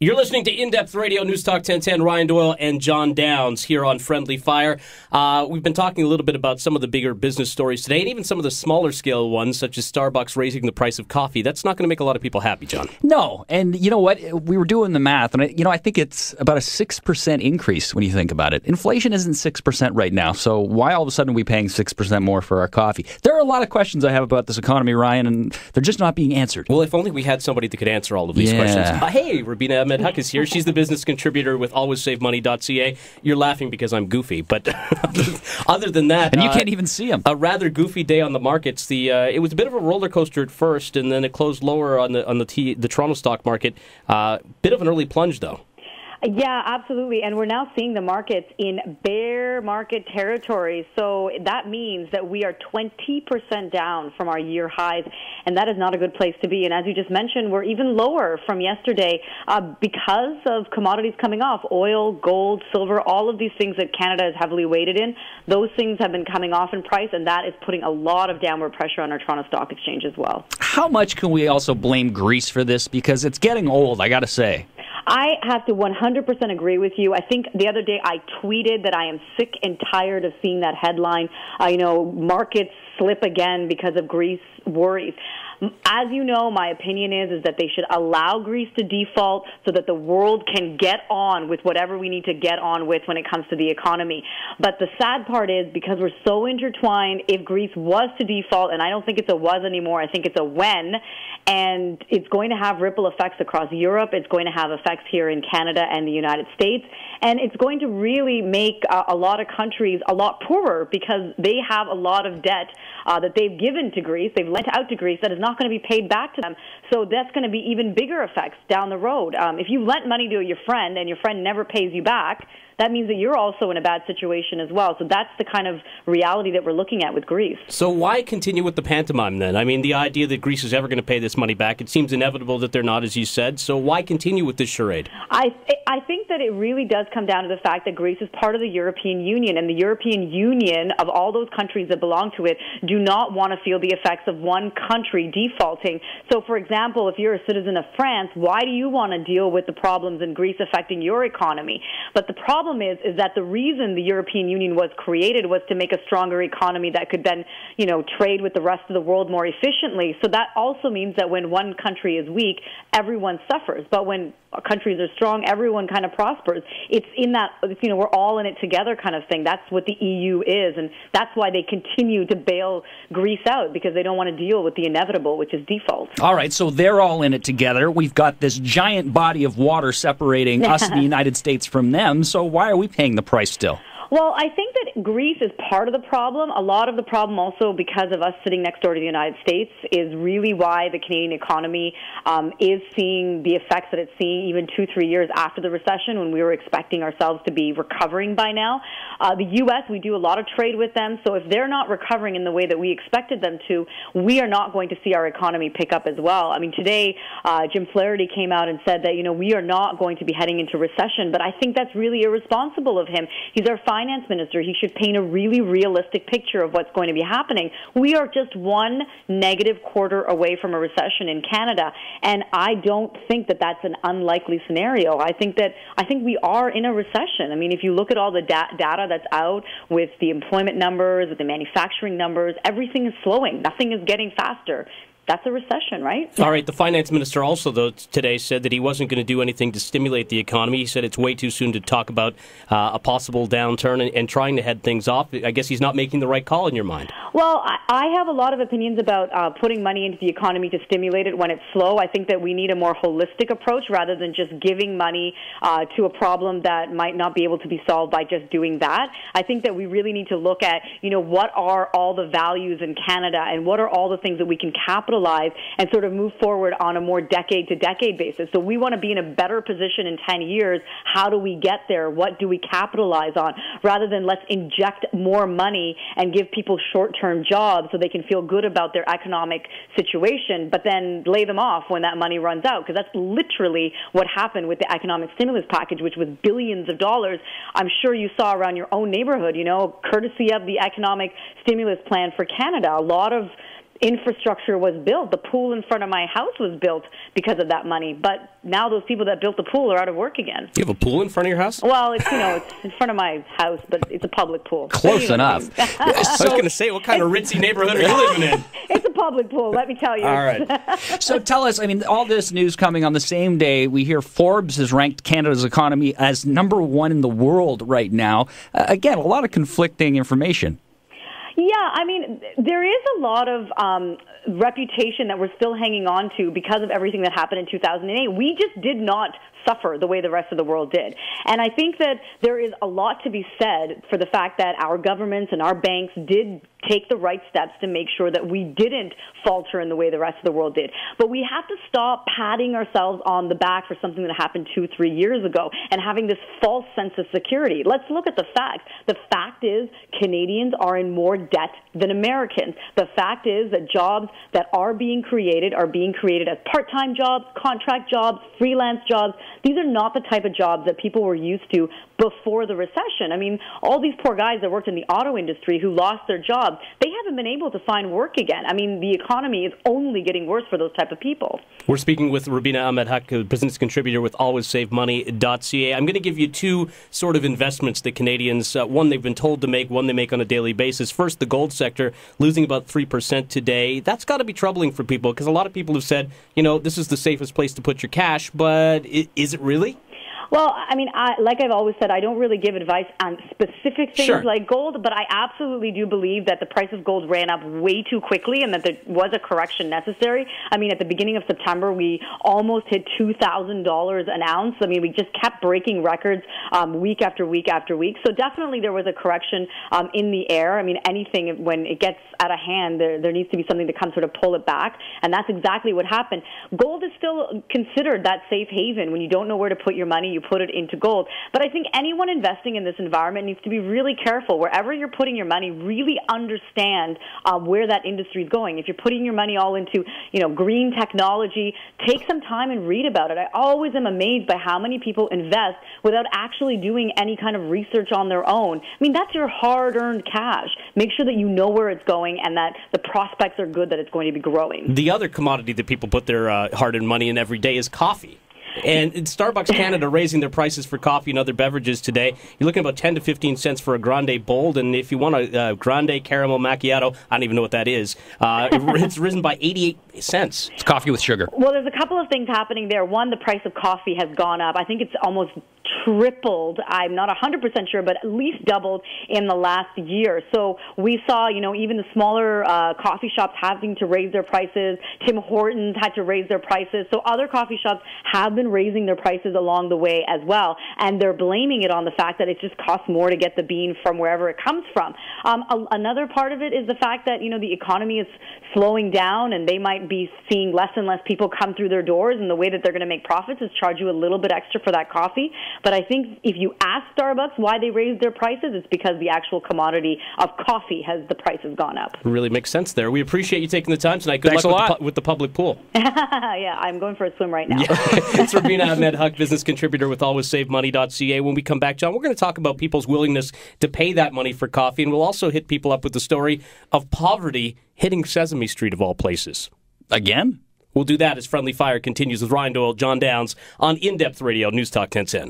You're listening to In-Depth Radio, News Talk 1010, Ryan Doyle and John Downs here on Friendly Fire. We've been talking a little bit about some of the bigger business stories today, and even some of the smaller scale ones, such as Starbucks raising the price of coffee. That's not going to make a lot of people happy, John. No, and you know what? We were doing the math, and I think it's about a 6% increase when you think about it. Inflation isn't 6% right now, so why all of a sudden are we paying 6% more for our coffee? There are a lot of questions I have about this economy, Ryan, and they're just not being answered. Well, if only we had somebody that could answer all of these questions. Hey, Rabina Ahmed-Haq is here. She's the business contributor with alwayssavemoney.ca. You're laughing because I'm goofy, but other than that... And you can't even see him. A rather goofy day on the markets. It was a bit of a roller coaster at first, and then it closed lower on the Toronto stock market. Bit of an early plunge, though. Yeah, absolutely. And we're now seeing the markets in bear market territory. So that means that we are 20% down from our year highs, and that is not a good place to be. And as you just mentioned, we're even lower from yesterday because of commodities coming off. Oil, gold, silver, all of these things that Canada is heavily weighted in, those things have been coming off in price, and that is putting a lot of downward pressure on our Toronto Stock Exchange as well. How much can we also blame Greece for this? Because it's getting old, I got to say. I have to 100% agree with you. I think the other day I tweeted that I am sick and tired of seeing that headline, markets slip again because of Greece worries. As you know, my opinion is that they should allow Greece to default so that the world can get on with whatever we need to get on with when it comes to the economy. But the sad part is, because we're so intertwined, if Greece was to default, and I don't think it's a was anymore, I think it's a when, and it's going to have ripple effects across Europe, it's going to have effects here in Canada and the United States, and it's going to really make a lot of countries a lot poorer because they have a lot of debt that they've given to Greece, they've lent out to Greece, that is not going to be paid back to them. So that's going to be even bigger effects down the road. If you lent money to your friend and your friend never pays you back, that means that you're also in a bad situation as well. So that's the kind of reality that we're looking at with Greece. So why continue with the pantomime then? I mean, the idea that Greece is ever going to pay this money back, it seems inevitable that they're not, as you said. So why continue with this charade? I think that it really does come down to the fact that Greece is part of the European Union, and the European Union, of all those countries that belong to it, do not want to feel the effects of one country defaulting. So, for example, if you're a citizen of France, why do you want to deal with the problems in Greece affecting your economy? But the problem is that the reason the European Union was created was to make a stronger economy that could then, trade with the rest of the world more efficiently. So that also means that when one country is weak, everyone suffers. But when countries are strong, everyone kind of prospers. It's in that, we're all in it together kind of thing. That's what the EU is, and that's why they continue to bail Greece out, because they don't want to deal with the inevitable, which is default. All right, so they're all in it together. We've got this giant body of water separating us in the United States from them, so why are we paying the price still? Well, I think that Greece is part of the problem. A lot of the problem also, because of us sitting next door to the United States, is really why the Canadian economy is seeing the effects that it's seeing even 2-3 years after the recession, when we were expecting ourselves to be recovering by now. The U.S., we do a lot of trade with them, so if they're not recovering in the way that we expected them to, we are not going to see our economy pick up as well. I mean, today, Jim Flaherty came out and said that, we are not going to be heading into recession, but I think that's really irresponsible of him. He's our finance minister. He should paint a really realistic picture of what's going to be happening. We are just one negative quarter away from a recession in Canada, and I don't think that that's an unlikely scenario. I think we are in a recession. I mean, if you look at all the data that's out with the employment numbers, with the manufacturing numbers, everything is slowing. Nothing is getting faster. That's a recession, right? All right. The finance minister also, though, today said that he wasn't going to do anything to stimulate the economy. He said it's way too soon to talk about a possible downturn and trying to head things off. I guess he's not making the right call in your mind. Well, I have a lot of opinions about putting money into the economy to stimulate it when it's slow. I think that we need a more holistic approach rather than just giving money to a problem that might not be able to be solved by just doing that. I think that we really need to look at, what are all the values in Canada and what are all the things that we can capitalize and sort of move forward on a more decade-to-decade basis. So we want to be in a better position in 10 years. How do we get there? What do we capitalize on? Rather than let's inject more money and give people short-term jobs so they can feel good about their economic situation, but then lay them off when that money runs out. Because that's literally what happened with the economic stimulus package, which was billions of dollars. I'm sure you saw around your own neighborhood, courtesy of the economic stimulus plan for Canada. A lot of infrastructure was built. The pool in front of my house was built because of that money. But now those people that built the pool are out of work again. You have a pool in front of your house? Well, it's it's in front of my house, but it's a public pool. Close enough. I was going to say, what kind of ritzy neighborhood are you living in? It's a public pool, let me tell you. All right. So tell us, I mean, all this news coming on the same day, we hear Forbes has ranked Canada's economy as #1 in the world right now. Again, a lot of conflicting information. Yeah, I mean, there is a lot of reputation that we're still hanging on to because of everything that happened in 2008. We just did not suffer the way the rest of the world did. And I think that there is a lot to be said for the fact that our governments and our banks did take the right steps to make sure that we didn't falter in the way the rest of the world did. But we have to stop patting ourselves on the back for something that happened 2-3 years ago and having this false sense of security. Let's look at the facts. The fact is Canadians are in more debt than Americans. The fact is that jobs that are being created as part-time jobs, contract jobs, freelance jobs. These are not the type of jobs that people were used to before the recession. I mean, all these poor guys that worked in the auto industry who lost their jobs, they haven't been able to find work again. I mean, the economy is only getting worse for those type of people. We're speaking with Rubina Ahmed-Haq, a business contributor with alwayssavemoney.ca. I'm going to give you two sort of investments that Canadians, one they've been told to make, one they make on a daily basis. First, the gold sector, losing about 3% today. That's got to be troubling for people because a lot of people have said, this is the safest place to put your cash, but is it really? Well, I mean, like I've always said, I don't really give advice on specific things like gold, but I absolutely do believe that the price of gold ran up way too quickly and that there was a correction necessary. I mean, at the beginning of September, we almost hit $2,000 an ounce. I mean, we just kept breaking records week after week after week. So definitely there was a correction in the air. I mean, anything, when it gets out of hand, there needs to be something to come sort of pull it back, and that's exactly what happened. Gold is still considered that safe haven. When you don't know where to put your money, you put it into gold. But I think anyone investing in this environment needs to be really careful. Wherever you're putting your money, really understand where that industry is going. If you're putting your money all into, green technology, take some time and read about it. I always am amazed by how many people invest without actually doing any kind of research on their own. I mean, that's your hard-earned cash. Make sure that you know where it's going and that the prospects are good, that it's going to be growing. The other commodity that people put their hard-earned money in every day is coffee. And Starbucks Canada raising their prices for coffee and other beverages today. You're looking at about 10 to 15 cents for a grande bold, and if you want a grande caramel macchiato, I don't even know what that is. It's risen by 88 cents. It's coffee with sugar. Well, there's a couple of things happening there. One, the price of coffee has gone up. I think it's almost tripled. I'm not 100% sure, but at least doubled in the last year. So we saw, even the smaller coffee shops having to raise their prices. Tim Hortons had to raise their prices. So other coffee shops have been raising their prices along the way as well, and they're blaming it on the fact that it just costs more to get the bean from wherever it comes from. Another part of it is the fact that, the economy is slowing down, and they might be seeing less and less people come through their doors, and the way that they're going to make profits is charge you a little bit extra for that coffee. But I think if you ask Starbucks why they raised their prices, it's because the actual commodity of coffee the price has gone up. Really makes sense there. We appreciate you taking the time tonight. Good Thanks luck with the public pool. Yeah, I'm going for a swim right now. Yeah. It's Rubina Ahmed-Haq, business contributor with alwayssavemoney.ca. When we come back, John, we're going to talk about people's willingness to pay that money for coffee, and we'll also hit people up with the story of poverty hitting Sesame Street of all places. Again? We'll do that as Friendly Fire continues with Ryan Doyle, John Downs on In-Depth Radio, News Talk 1010.